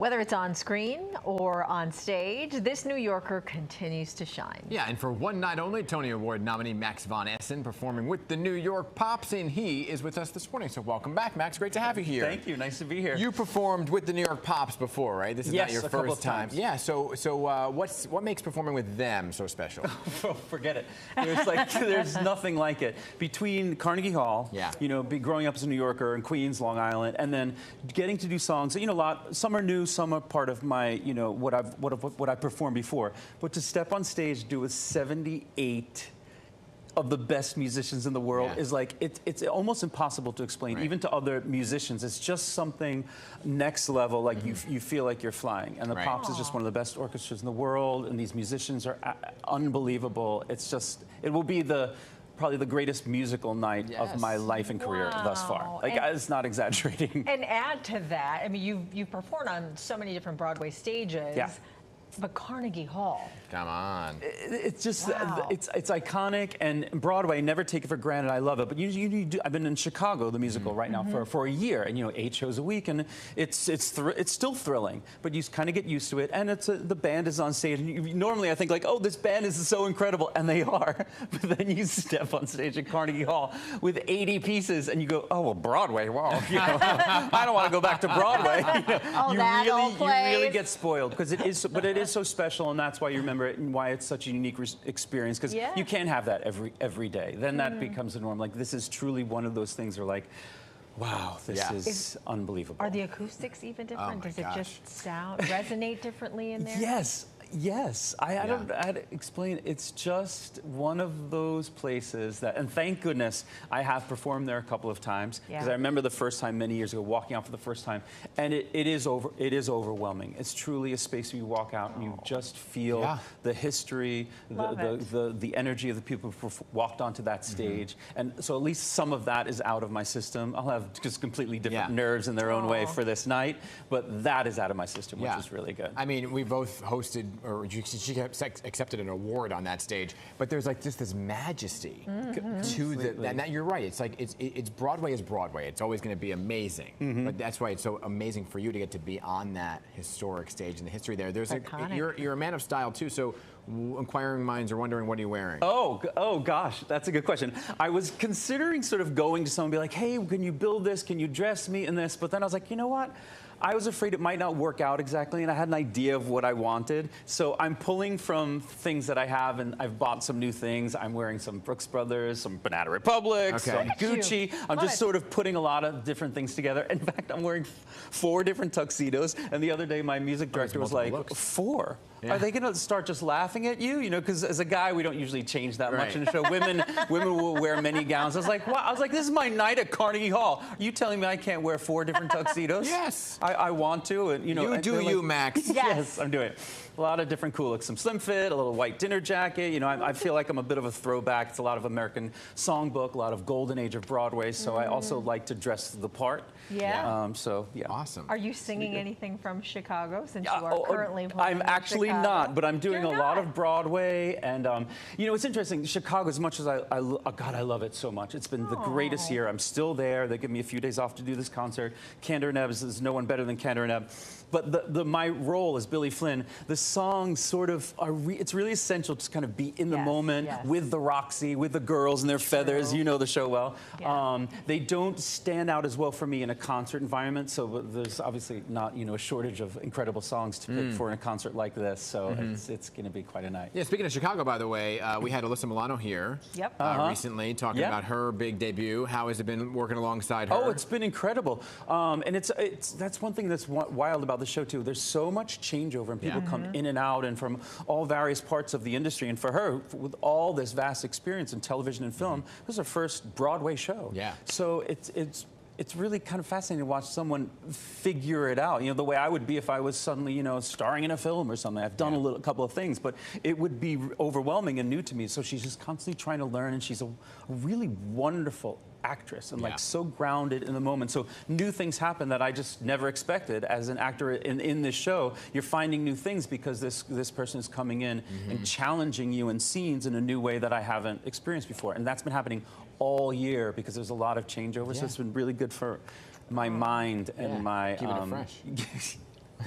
Whether it's on screen or on stage, this New Yorker continues to shine. Yeah, and for one night only, Tony Award nominee Max von Essen performing with the New York Pops, and he is with us this morning. So welcome back, Max. Great to have you here. Thank you. Nice to be here. You performed with the New York Pops before, right? This is not your first time. Yeah. So what makes performing with them so special? Oh, forget it. There's nothing like it. Between Carnegie Hall, growing up as a New Yorker in Queens, Long Island, and then getting to do songs. Some are new. Some are part of my, what I've performed before. But to step on stage, do with 78 of the best musicians in the world is like, it's almost impossible to explain, even to other musicians. It's just something next level, like you feel like you're flying. And the Pops is just one of the best orchestras in the world, and these musicians are unbelievable. It will be probably the greatest musical night of my life and career thus far. It's not exaggerating. And add to that, I mean, you've performed on so many different Broadway stages. Yeah. But Carnegie Hall. Come on. It's just, it's iconic, and Broadway, never take it for granted. I love it. But I've been in Chicago, the musical, right now for a year, and 8 shows a week, and it's still thrilling. But you kind of get used to it, and the band is on stage. And normally I think like, oh, this band is so incredible, and they are. But then you step on stage at Carnegie Hall with 80 pieces, and you go, oh, well, Broadway, wow. I don't want to go back to Broadway. You really get spoiled because it is. But it is so special, and that's why you remember it and why it's such a unique experience, because you can't have that every day. Then that becomes the norm. Like, this is truly one of those things where, like, wow, this is unbelievable. Are the acoustics even different? Does it just resonate differently in there? Yes. I don't know how to explain it. It's just one of those places that, and thank goodness I have performed there a couple of times, because I remember the first time many years ago, walking out for the first time, and it is overwhelming. It's truly a space where you walk out and you just feel the history, the energy of the people who walked onto that stage, and so at least some of that is out of my system. I'll have just completely different nerves in their own way for this night, but that is out of my system, which is really good. I mean, we both hosted, or she accepted an award on that stage, but there's like just this majesty to that. You're right. It's like it's Broadway is Broadway. It's always going to be amazing, but that's why it's so amazing for you to get to be on that historic stage and the history there. You're a man of style too. So inquiring minds are wondering, what are you wearing? Oh gosh, that's a good question. I was considering sort of going to someone and be like, hey, can you build this? Can you dress me in this? But then I was like, you know what? I was afraid it might not work out exactly, and I had an idea of what I wanted. So I'm pulling from things that I have, and I've bought some new things. I'm wearing some Brooks Brothers, some Banana Republic, some Gucci. I'm just sort of putting a lot of different things together. In fact, I'm wearing 4 different tuxedos, and the other day my music director was like, 4? Are they going to start just laughing at you? Because as a guy, we don't usually change that much in the show. Women will wear many gowns. I was like, wow. I was like, this is my night at Carnegie Hall. Are you telling me I can't wear 4 different tuxedos? Yes. I want to. And, you do you, Max. Yes, I'm doing it. A lot of different cool looks. Some slim fit, a little white dinner jacket. I feel like I'm a bit of a throwback. It's a lot of American songbook, a lot of golden age of Broadway. So I also like to dress the part. Awesome. Are you singing anything from Chicago, since you are currently playing I'm actually not, but I'm doing a lot of Broadway. And it's interesting. Chicago, as much as I love it so much. It's been the greatest year. I'm still there. They give me a few days off to do this concert. Kander Nebb is no one better than Kander Nebb. But my role as Billy Flynn, the songs sort of it's really essential to kind of be in the moment with the Roxy, with the girls and their feathers. You know the show well. They don't stand out as well for me in a concert environment. So there's obviously not a shortage of incredible songs to pick for in a concert like this. So it's going to be quite a night. Yeah. Speaking of Chicago, by the way, we had Alyssa Milano here recently talking about her big debut. How has it been working alongside her? Oh, it's been incredible. And that's one thing that's wild about the show too. There's so much changeover, and people come in and out and from all various parts of the industry. And for her, with all this vast experience in television and film, this is her first Broadway show. Yeah. So it's really kind of fascinating to watch someone figure it out. The way I would be if I was suddenly, starring in a film or something. I've done a couple of things, but it would be overwhelming and new to me. So she's just constantly trying to learn, and she's a really wonderful actress and like so grounded in the moment. So new things happen that I just never expected as an actor in this show. You're finding new things because this person is coming in and challenging you in scenes in a new way that I haven't experienced before. And that's been happening all year because there's a lot of changeover. So it's been really good for my mind and my keeping it fresh.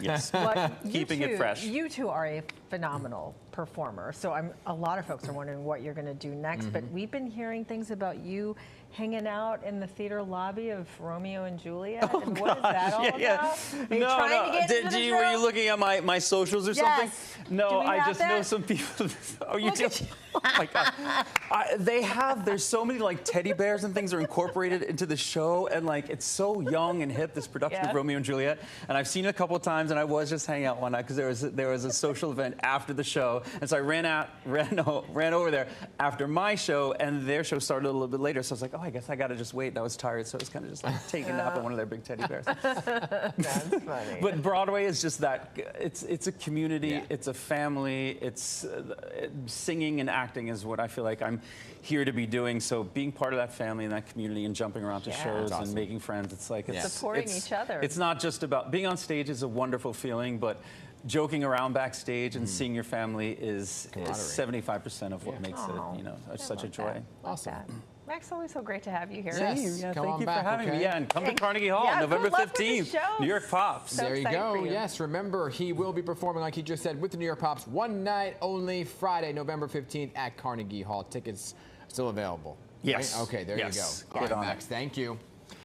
Yes. Well, Keeping it fresh. You two are a phenomenal performer. So a lot of folks are wondering what you're going to do next. But we've been hearing things about you hanging out in the theater lobby of Romeo and Juliet. Oh, and what is that all about? Are you trying to get into the show? Were you looking at my socials or something? No, I just know some people. Oh, you do? Oh my God. There's so many like teddy bears and things are incorporated into the show, and like it's so young and hip, this production of Romeo and Juliet. And I've seen it a couple of times, and I was just hanging out one night because there was a social event after the show, and so I ran over there after my show, and their show started a little bit later. So I was like, oh, I guess I gotta just wait. And I was tired, so I was kind of just like taking a nap on one of their big teddy bears. That's funny. But Broadway is just that. It's a community. It's a family. It's singing and acting is what I feel like I'm here to be doing. So being part of that family and that community and jumping around to shows and making friends, it's like supporting each other. It's not just about being on stage is a wonderful feeling, but joking around backstage and seeing your family is 75% of what makes it, such a joy. Awesome. Max, always so great to have you here. Yes. Yeah, Come thank on you back, for having me. okay? Yeah, and come to Carnegie Hall, November 15th, New York Pops. So there you excited go. for you. Yes, remember, he will be performing, like he just said, with the New York Pops one night only, Friday, November 15th at Carnegie Hall. Tickets still available. Yes. Right? Okay, there you go. All right, Max, thank you.